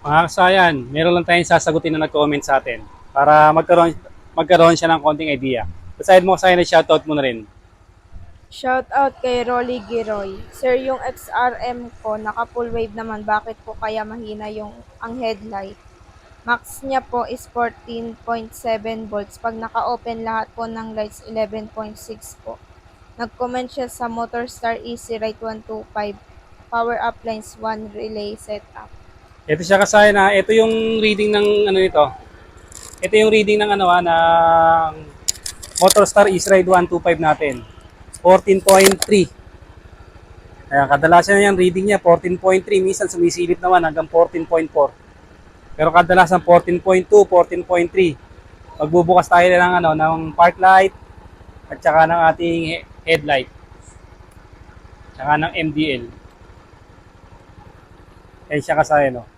Mga kasayan, meron lang tayong sasagutin na nag-comment sa atin para magkaroon siya ng konting idea. Aside mo kasayan, shoutout mo na rin. Shoutout kay Rolly Giroy. Sir, yung XRM ko, naka full wave naman. Bakit po kaya mahina ang headlight? Max niya po is 14.7 volts. Pag naka-open lahat po ng lights, 11.6 po. Nag-comment siya sa Motorstar Easy Ride 125. Power up lines 1 relay setup. Ito siya kasayan na, ito yung reading ng ano nito. Ito yung reading ng ng Motorstar East Ride 125 natin. 14.3. Kaya kadalasan yan reading niya 14.3, minsan sumisilip naman hanggang 14.4. Pero kadalasan 14.2, 14.3. Magbubukas tayo ng park light at saka ng ating headlight. Tsaka ng MDL. Kaya siya kasayan, no?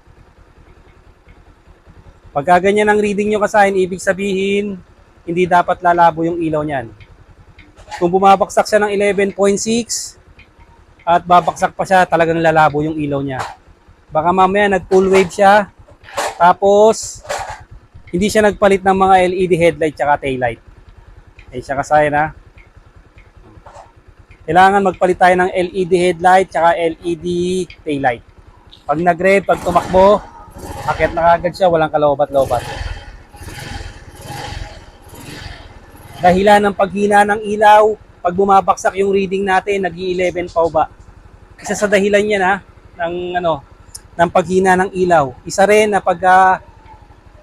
Pagka ganyan ang reading nyo kasayan, ibig sabihin, hindi dapat lalabo yung ilaw niyan. Kung bumabaksak siya ng 11.6 at babaksak pa siya, talagang lalabo yung ilaw niya. Baka mamaya nag-full wave siya, tapos hindi siya nagpalit ng mga LED headlight tsaka taillight. Kaya siya kasayan, ha? Kailangan magpalit tayo ng LED headlight tsaka LED taillight. Pag nag-rev, pag tumakbo, akit na kagad siya, walang kalobat-lobat. Dahilan ng paghina ng ilaw, pag bumabaksak yung reading natin, nag-11 pa ba? Isa sa dahilan yan, ha, ng paghina ng ilaw. Isa rin na pag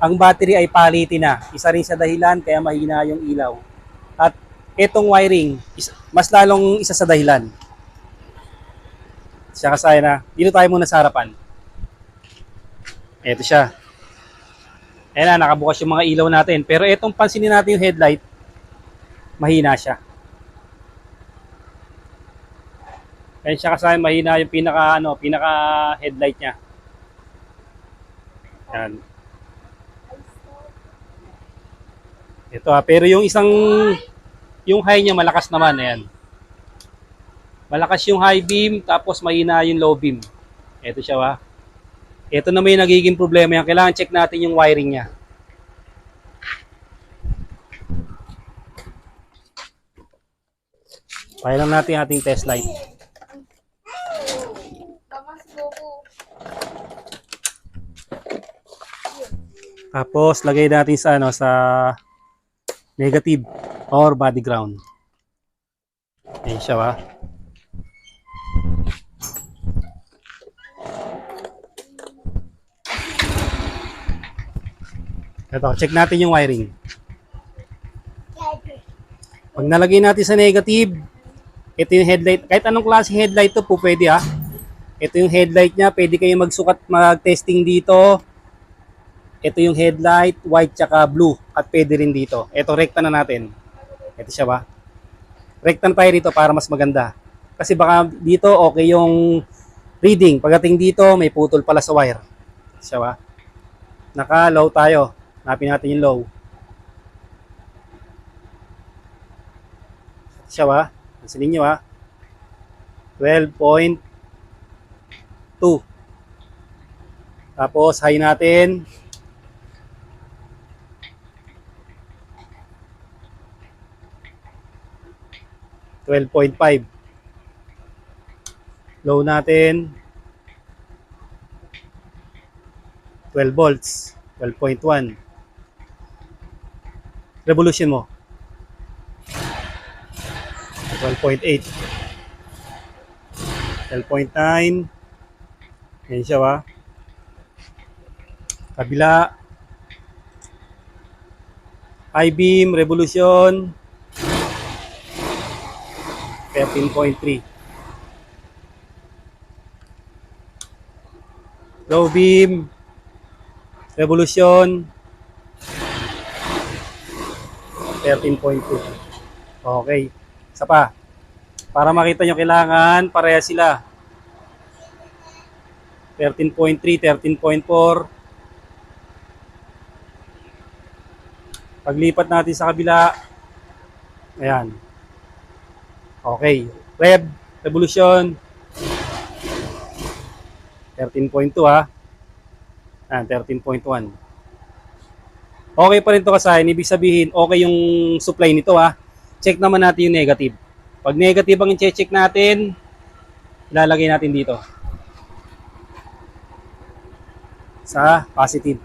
ang battery ay palitin na. Isa rin sa dahilan kaya mahina yung ilaw. At itong wiring, mas lalong isa sa dahilan. Siya kasaya na. Dito tayo muna sa harapan. Ito siya. Ayan na, nakabukas yung mga ilaw natin. Pero itong pansinin natin yung headlight, mahina siya. Ayan siya kasaya, mahina yung pinaka headlight niya. Ayan. Ito ha, pero yung high niya malakas naman, ayan. Malakas yung high beam, tapos mahina yung low beam. Ito siya ha. Ito na may nagiging problema yan. Kailangan check natin yung wiring niya. Pahay lang natin ating test light. Tapos lagay natin sa negative or body ground. Ayan siya ha. Ito, check natin yung wiring. Pag nalagay natin sa negative, ito yung headlight. Kahit anong klase headlight to po pwede ha. Ito yung headlight niya. Pwede kayo mag-testing dito. Ito yung headlight, white tsaka blue. At pwede rin dito. Ito, rekta na natin. Ito siya ba? Rekta na tayo dito para mas maganda. Kasi baka dito okay yung reading. Pagdating dito, may putol pala sa wire. Ito siya ba? Naka-low tayo. Hanapin natin yung low. Ito siya ba? Pansinin nyo ha. 12.2. Tapos high natin. 12.5. Low natin 12 volts. 12.1. Revolution mo. 12.8. 12.9. Yan siya ba? Kabila. High beam, revolution. 13.3. Low beam, revolution. 13.2. Okay. Isa pa. Para makita nyo, kailangan pareha sila. 13.3, 13.4. Paglipat natin sa kabila. Ayan. Okay. Revolution. 13.2 ha. Yan, 13.1. Okay pa rin to kasayan. Ibig sabihin, okay yung supply nito ha. Check naman natin yung negative. Pag negative ang i-check natin, ilalagay natin dito. Sa positive.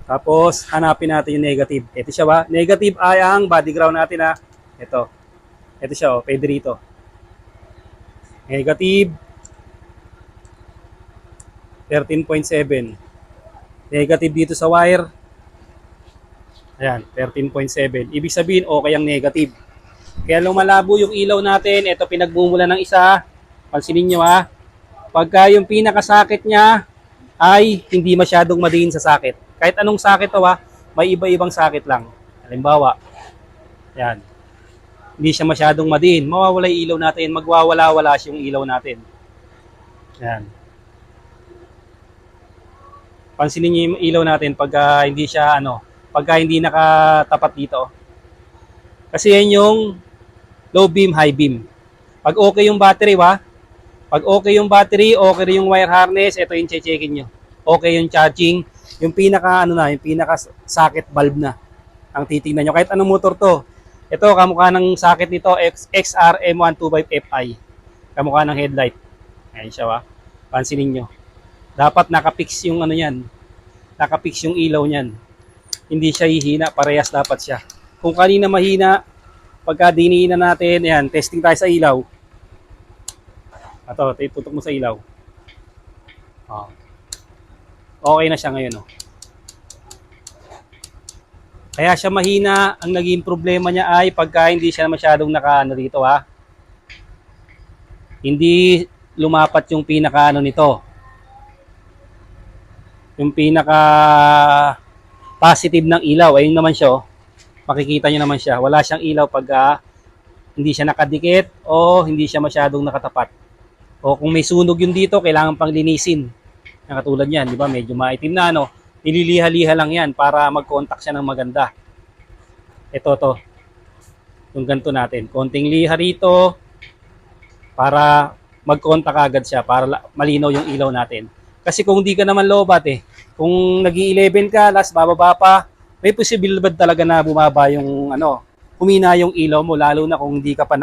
Tapos, hanapin natin yung negative. Ito siya ba? Negative ay ang body ground natin ha. Ito. Ito siya oh, pwede rito. Negative 13.7. Negative dito sa wire. Ayan, 13.7. Ibig sabihin, okay ang negative. Kaya lumalabo yung ilaw natin. Ito pinagmumula ng isa. Pansinin nyo ha. Pagka yung pinakasakit niya ay hindi masyadong madiin sa sakit. Kahit anong sakit to ha, may iba-ibang sakit lang. Halimbawa, yan. Hindi siya masyadong madiin. Mawawala yung ilaw natin. Magwawala-wala yung ilaw natin. Yan. Pansinin niyo yung ilaw natin pagka hindi siya pagka hindi nakatapat dito. Kasi yan yung low beam, high beam. Pag okay yung battery, pag okay yung battery, okay rin yung wire harness, ito yung che-checkin nyo. Okay yung charging, yung pinaka yung pinaka socket valve na ang titingnan nyo. Kahit anong motor to. Ito, kamukha ng socket nito, XRM125FI. Kamukha ng headlight. Ayan siya, pansinin nyo. Dapat nakapix yung yan. Nakapix yung ilaw niyan. Hindi siya hihina, parehas dapat siya. Kung kanina mahina, pagka diniinan natin, ayan, testing tayo sa ilaw. Ito, tutok mo sa ilaw. Oh. Okay na siya ngayon. Kaya siya mahina, ang naging problema niya ay pagka hindi siya masyadong dito Hindi lumapat yung pinaka nito. Yung pinaka positive ng ilaw, ayun naman siya. Makikita nyo naman siya. Wala siyang ilaw pagka hindi siya nakadikit o hindi siya masyadong nakatapat. O kung may sunog yun dito, kailangan pang linisin. Katulad yan, di ba? Medyo maitim na, nililiha-liha lang yan para mag-contact siya ng maganda. Ito to. Yung ganito natin. Konting liha rito para mag-contact agad siya para malinaw yung ilaw natin. Kasi kung di ka naman lobat kung nag-11 ka, last bababa pa, may posibilidad talaga na bumaba yung humina yung ilaw mo lalo na kung hindi ka pa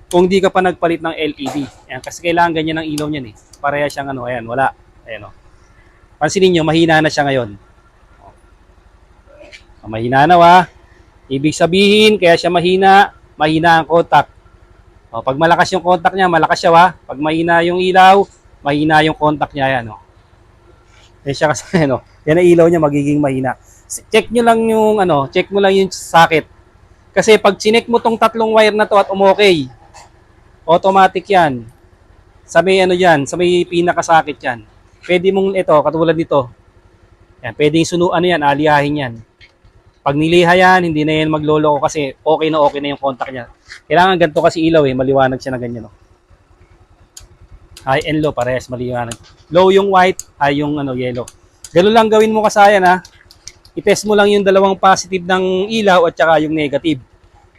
kung hindi ka pa nagpalit ng LED. Ayan, kasi kailangan ganyan ang ilaw niyan Pareha siyang ayan, wala. Ayan Pansinin niyo, mahina na siya ngayon. Mahina na Ibig sabihin, kaya siya mahina ang contact. Pag malakas yung contact niya, malakas siya Pag mahina yung ilaw, mahina yung contact niya yan Yan siya kasi yan ang ilaw niya magiging mahina. Check nyo lang yung check mo lang yung socket. Kasi pag chinek mo tong tatlong wire na to at umokay, automatic yan. Sa may sa may pinakasakit yan. Pwede mong katulad nito. Yan, pwedeng alihahin yan. Pag niliha yan, hindi na yan magloloko kasi okay na yung contact niya. Kailangan ganito kasi ilaw maliwanag siya na ganyan High and low, parehas maliwanag. Low yung white, high yung yellow. Ganun lang gawin mo kasayan I-test mo lang yung dalawang positive ng ilaw at saka yung negative.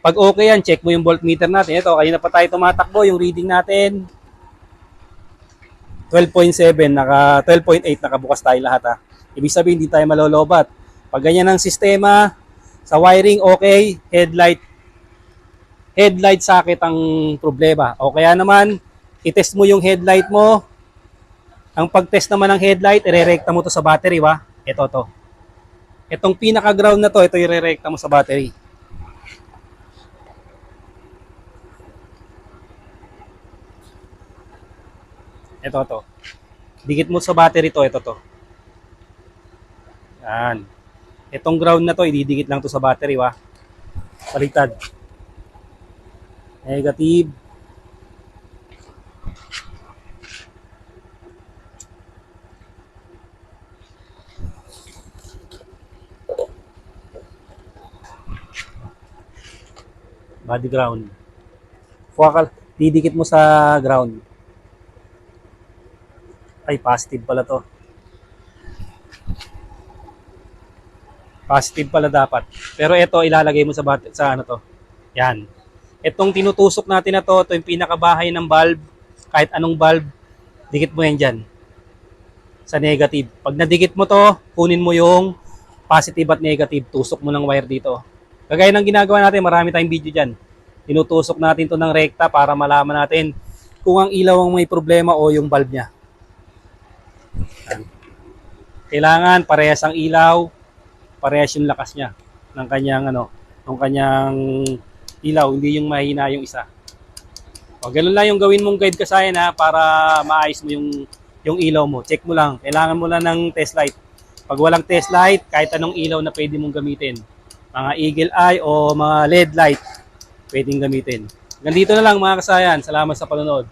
Pag okay yan, check mo yung voltmeter natin. Ito, kanina pa tayo tumatakbo, yung reading natin 12.7, 12.8 nakabukas tayo lahat Ibig sabihin, hindi tayo malolobat. Pag ganyan ang sistema, sa wiring okay, headlight socket ang problema. O kaya naman, i-test mo yung headlight mo. Ang pag-test naman ng headlight, irerekta mo to sa battery Ito to. Itong pinaka-ground na to, ito irerekta mo sa battery. Ito to. Dikit mo sa battery to, ito to. Yan. Itong ground na to, ididikit lang to sa battery Baliktad. Negative. Body ground. Didikit mo sa ground. Ay, positive pala to. Positive pala dapat. Pero ito, ilalagay mo sa to. Yan. Itong tinutusok natin na to, ito yung pinakabahay ng valve. Kahit anong valve, dikit mo yan dyan. sa negative. Pag nadikit mo to, kunin mo yung positive at negative, tusok mo ng wire dito. Kagaya ng ginagawa natin, marami tayong video dyan. Tinutusok natin to ng rekta para malaman natin kung ang ilaw ang may problema o yung bulb niya. Kailangan parehas ang ilaw, parehas yung lakas niya ng kanyang ilaw, hindi yung mahina yung isa. O, ganun lang yung gawin mong guide kasayan ha, para maayos mo yung ilaw mo. Check mo lang, kailangan mo lang ng test light. Pag walang test light, kahit anong ilaw na pwede mong gamitin. Mga eagle eye o mga LED light, pwedeng gamitin. Ganito na lang mga kasayan. Salamat sa panonood.